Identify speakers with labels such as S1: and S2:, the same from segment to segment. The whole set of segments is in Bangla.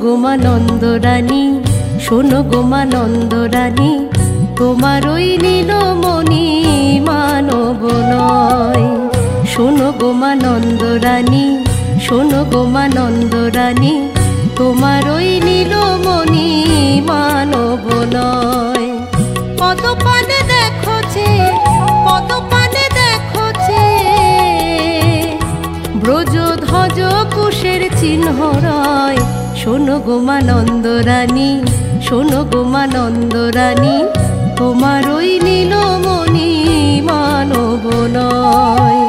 S1: গো মা নন্দরানী, শোনো গো মা নন্দরানী, তোমার ওই নীলমণি মানব নয়। শোনো গো মা নন্দরানী, শোনো গো মা নন্দরানী, তোমার ওই নীলমণি মানব নয়। পদপানে দেখছে, পদপানে দেখছে, ব্রজধ্বজ কুশের চিহ্ন রয়। শোনো গো মা নন্দরানী, শোনো গো মা নন্দরানী, তোমার ওই নীলমণি মানব নয়।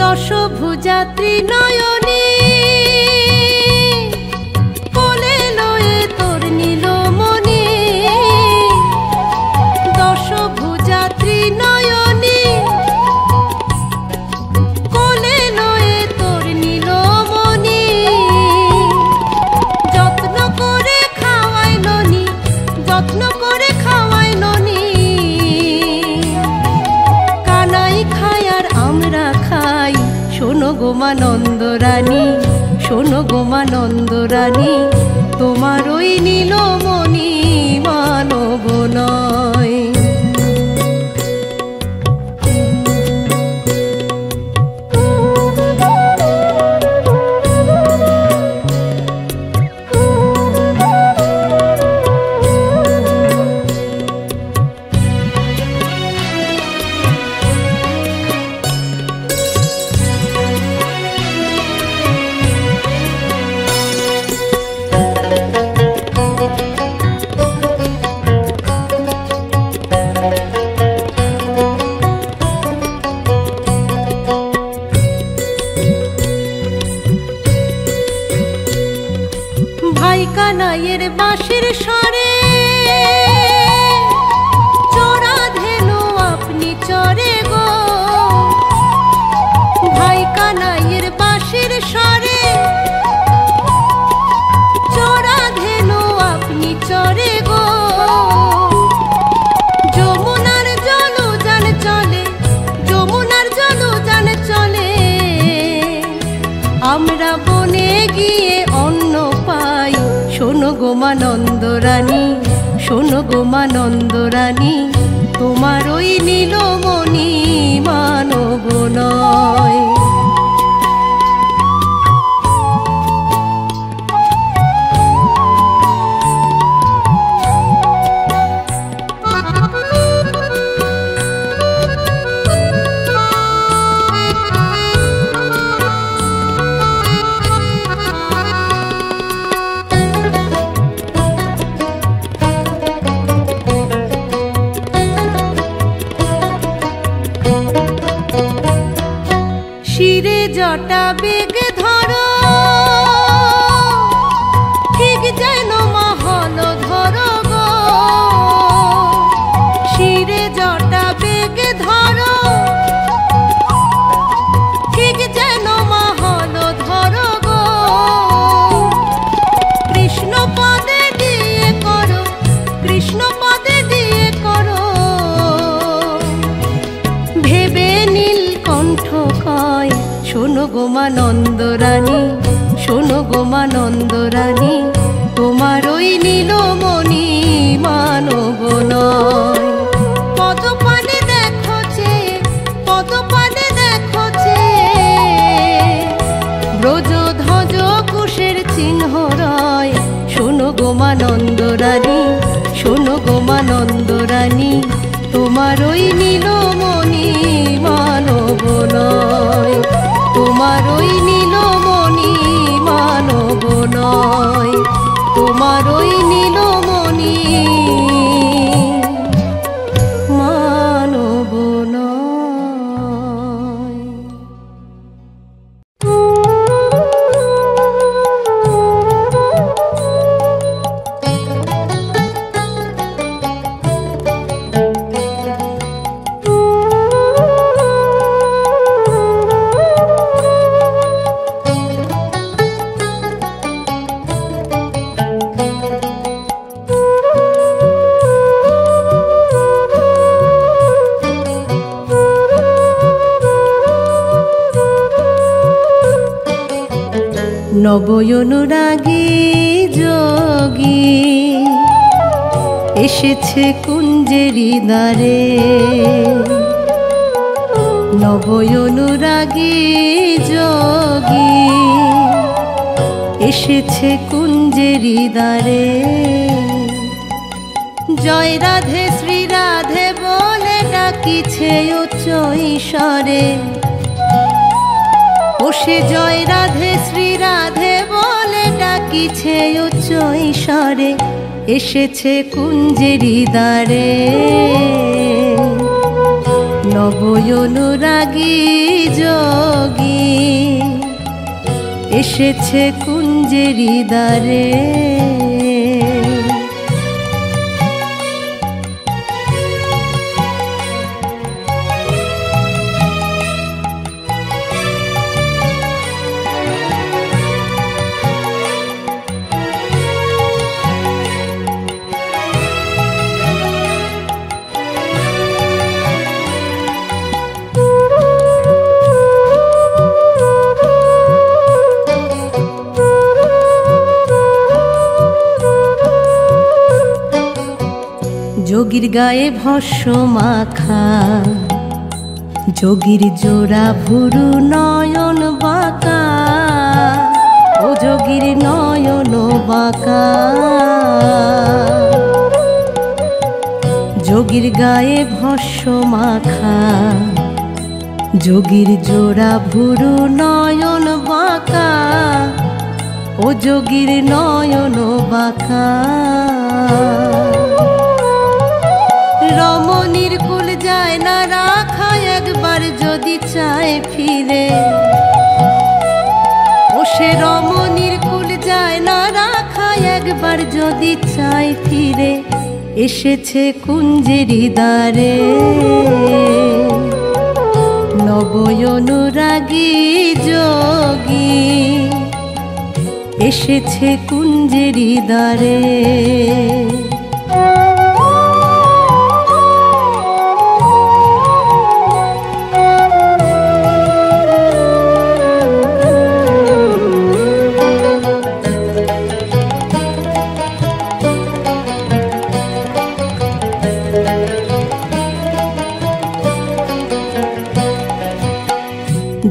S1: দশভুজা ত্রিনয়নী, কোলে লয়ে তোর নীলমণি। দশভুজা ত্রিনয়নী, কোলে লয়ে তোর নীলমণি। যত্ন করে খাওয়াইলনি, যত্ন করে খাওয়াইলনি, কানাই খায় আর আমরা খাই। শোনো গো মা নন্দরানী, শোনো গো মা নন্দরানী, তোমার ওই নীলমণি মানব নয়। ভাই কানাইয়ের বাঁশির স্বরে চোরা ধেনু আপনি চরে গো। ভাই কানাইয়ের বাঁশির স্বরে চোরা ধেনু আপনি চরে গো। যমুনার জল জান চলে, যমুনার জল জান চলে, আমরা বনে গিয়ে অন্ন পাই। শোনো গো মা নন্দরানী, শোনো গো মা নন্দরানী, তোমার ওই নীলমণি মানব নয়। শিরে জটা বেগ ধরো, ঠিক যেন মহল ধরো গো। শিরে জটা বেগ ধরো, ঠিক যেন মহল ধরো গো। কৃষ্ণ পদে দিয়ে করো, কৃষ্ণ পদে দিয়ে করো, ভেবে নীল কণ্ঠ কয়। শোনো গো মা নন্দরানী, শোনো গো মা নন্দরানী, তোমার ওই নীলমণি মানব নয়। পদপানে দেখছে, পদপানে দেখছে, ব্রজধ্বজ কুশের চিহ্ন রয়। শোনো গো মা নন্দরানী, শোনো গো মা নন্দরানী, তোমার ওই নীলমণি মানব নয়। তোমার ওই নীলমণি মানব নয়, তোমার ওই নীলমণি মানব নয়। নবয়নুরাগী যোগী এসেছে কুঞ্জেরি দ্বারে, নবয়নুরাগী যোগী এসেছে কুঞ্জেরি দ্বারে। জয় রাধে শ্রী রাধে বলে ডাকিছে উচ্চ ঈশ্বরে, ও সে জয় রাধে শ্রী রাধে বলে ডাকিছে উচ্চ ঈশ্বরে, এসেছে কুঞ্জেরি দ্বারে। নবয়নুরাগী যোগী এসেছে কুঞ্জেরি দ্বারে। যোগীর গায়ে ভস্য মাখা, যোগীর জোড়া ভুরু নয়ন বাঁকা, ও যোগীর নয়ন বাঁকা। যোগীর গায়ে ভস্য মাখা, যোগীর জোড়া ভুরু নয়ন বাঁকা, ও যোগীর নয়ন বাঁকা। রমণীর কুল যায় না রাখা একবার যদি চায় ফিরে, ও সে রমণীর কুল যায় না রাখা একবার যদি চায় ফিরে, এসেছে কুঞ্জেরি দ্বারে। নবয়নুরাগী যোগী এসেছে কুঞ্জেরি দ্বারে।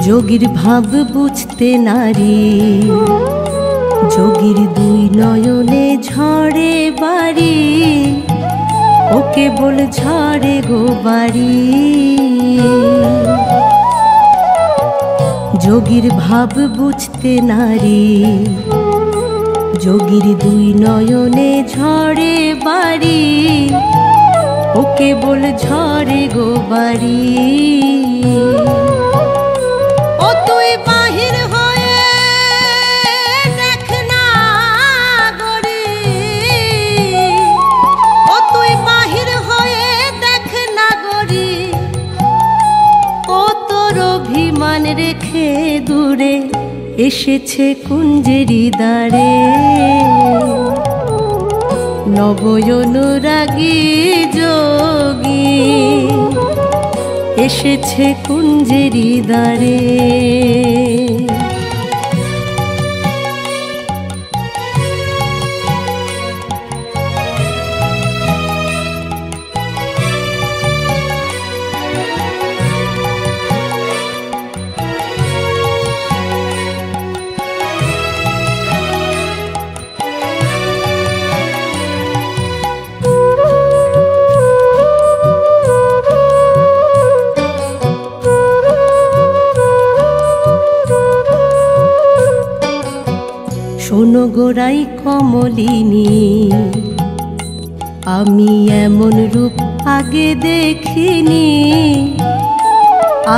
S1: যোগীর ভাব বুঝতে নারী, যোগীর দুই নয়নে ঝরে বাড়ি, ও কেবল ঝরে গো বাড়ি। যোগীর ভাব বুঝতে নারী, যোগীর দুই নয়নে ঝরে বাড়ি, ও কেবল ঝরে গো বাড়ি। রেখে দূরে এসেছে কুঞ্জেরি দ্বারে। নবয়নুরাগী যোগী এসেছে কুঞ্জেরি দ্বারে। শোনো গোড়াই কমলিনী, আমি এমন রূপ আগে দেখিনি,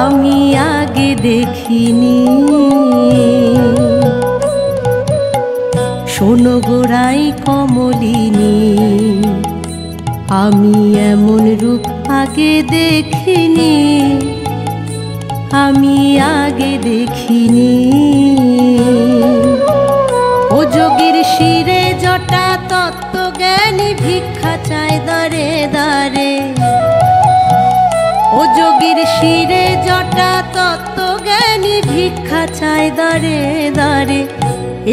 S1: আমি আগে দেখিনি। শোনো গোড়াই কমলিনী, আমি এমন রূপ আগে দেখিনি, আমি আগে দেখিনি। ও যোগীর শিরে জটা তত্ত্বজ্ঞানী ভিক্ষা চায় দ্বারে দ্বারে, ও যোগীর শিরে জটা তত্ত্ব জ্ঞানী ভিক্ষা চায় দারে দারে,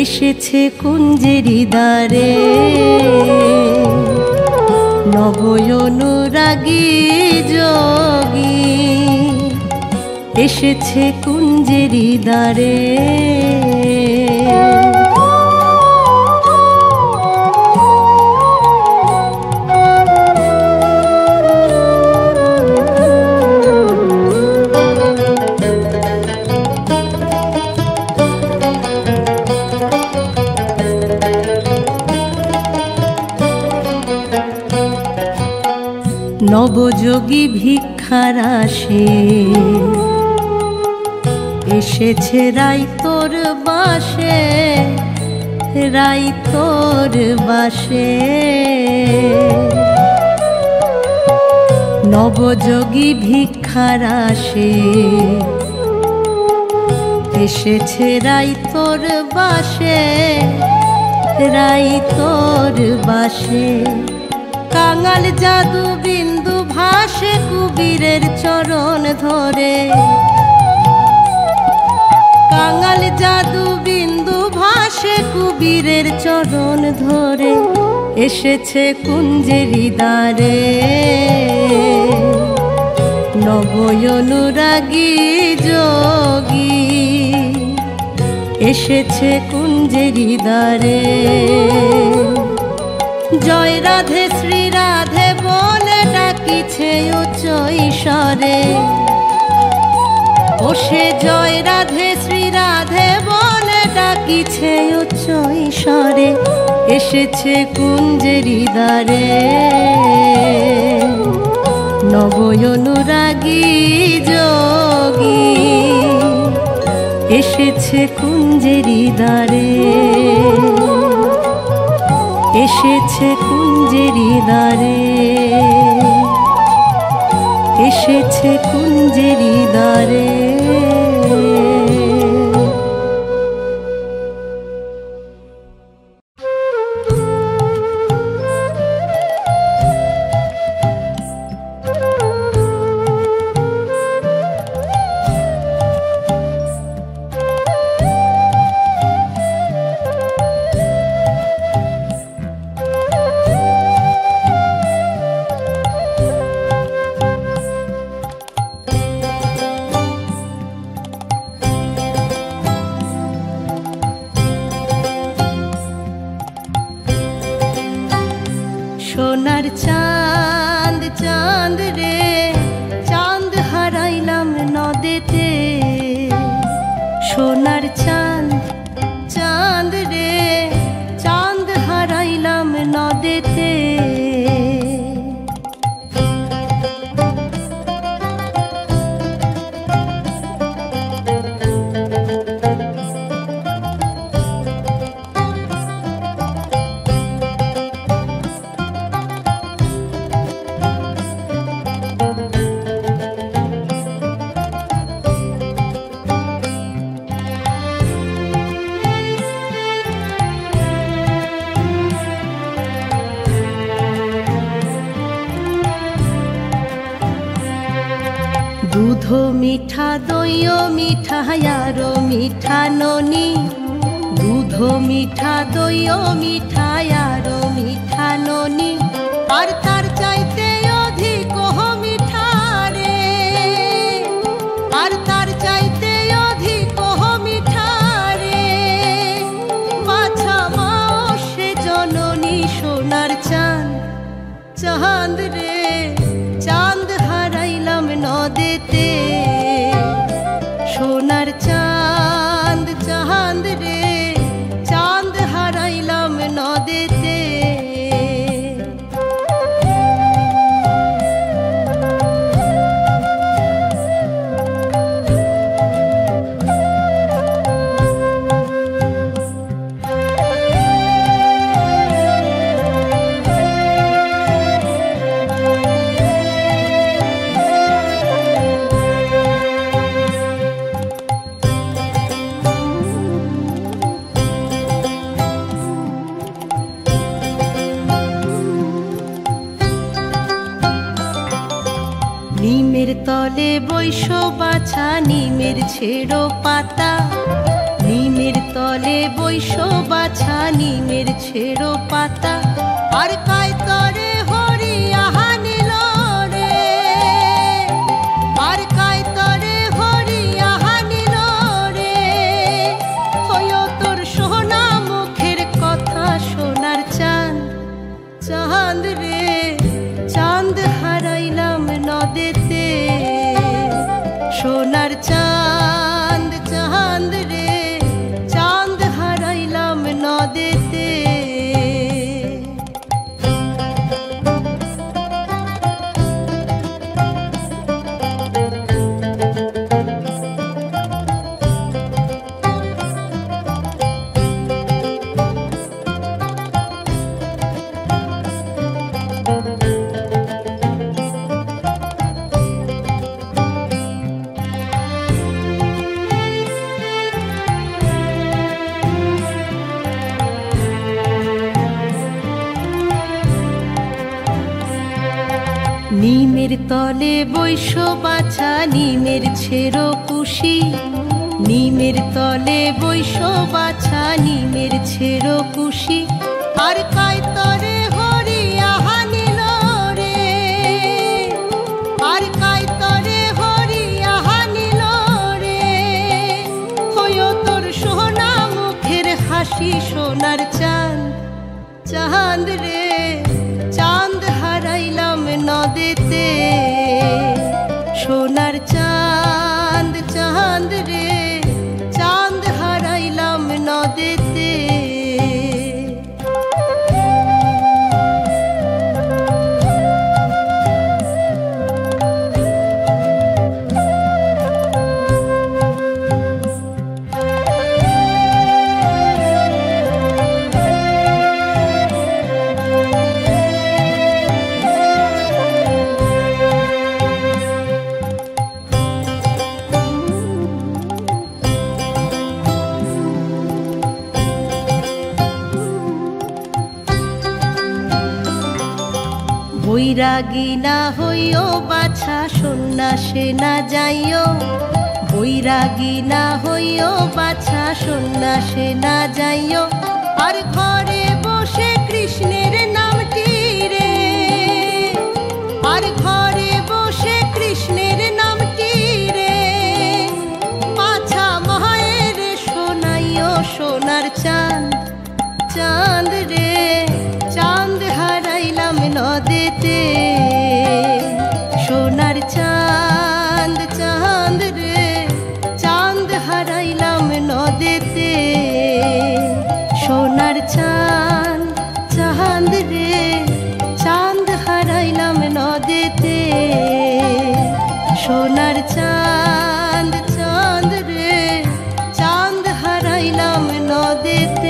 S1: এসেছে কুঞ্জেরি দ্বারে। নবয়নুরাগী যোগী এসেছে কুঞ্জেরি দ্বারে। নবযোগী ভিক্ষার আসে এসেছে রাইতোর বাসে, রাইতোর বাসে। নবযোগী ভিক্ষার আসে এসেছে রাইতোর বাসে, রাইতোর বাসে। কাঙাল জাদু বিন্দু ভাসে কুবীরের চরণ ধরে, কাঙাল জাদু বিন্দু ভাসে কুবীরের চরণ ধরে। এসেছে কুঞ্জেরি দ্বারে নবয়নুরাগী যোগী এসেছে কুঞ্জেরি দ্বারে। জয় রাধে শ্রী রাধে বলে ডাকিছে উচ্চ ঈশ্বরে, ও সে জয় রাধে শ্রী রাধে বলে ডাকিছে উচ্চ ঈশ্বরে। এসেছে কুঞ্জেরি দ্বারে নবয়নুরাগী যোগী এসেছে কুঞ্জেরি দ্বারে, এসেছে কুঞ্জেরি দ্বারে, এসেছে কুঞ্জেরি দ্বারে। সোনার চাঁদ চাঁদ রে চাঁদ হারাইলাম নদেতে, সোনার চাঁদ চাঁদ রে চাঁদ হারাইলাম নদেতে। দুধ মিঠা দইও মিঠা আরো মিঠা ননি, দুধ মিঠা দইও মিঠা আরো মিঠা ননি। আর তার চাইতে অধিক মিঠা রে, আর তার চাইতে অধিক মিঠা রে। বাছা মাও সে জননী সোনার চাঁদ চাঁদ রে চাঁদ হারাইলাম নদেতে, সোনার চাঁদ চাঁদ রে চাঁদ হারাইলাম নদেতে। বাছা নিমের ছেড়ো পাতা, নিমের তলে বৈশ বাছা নিমের ছেড়ো পাতা। আর কায় তরে হরিয়া হানিল রে, আর কায় তরে হরিয়া হানিল রে। হইও তোর সোনা মুখের কথা সোনার চাঁদ, চাঁদ রে চাঁদ হারাইলাম নদেতে। সোনার চাঁদ চাঁদ রে চাঁদ হারাইলাম নদেতে। নিমের তলে বৈশ বাছা নিমের ছেড়ো কুশি, নিমের তলে বৈশ বাছা নিমের ছেড়ো কুশি। আর কায় তরে হরিয়া হানিল রে, আর কায় তরে হরিয়া হানিল রে। হইও তোর সোনা মুখের হাসি সোনার চাঁদ, চাঁদ রে চাঁদ হারাইলাম নদেতে। সোনার চাঁদ চাঁদ রে চাঁদ হারাইলাম নদেতে। বৈরাগী না হইও বাছা সন্ন্যাসে না যাইও, বৈরাগী না হইও বাছা সন্ন্যাসে না যাইও। আর ঘরে বসে কৃষ্ণের নামটি রে, আর ঘরে বসে কৃষ্ণের নামটি রে। পাছা মায়ের শোনাইও সোনার চাঁদ, চাঁদ রে চাঁদ হারাইলাম নদেতে। সোনার চাঁদ চাঁদ রে চাঁদ হারাইলাম নদেতে। সোনার চাঁদ চাঁদ রে চাঁদ হারাইলাম নদেতে। সোনার চাঁদ চাঁদ রে চাঁদ হারাইলাম নদেতে।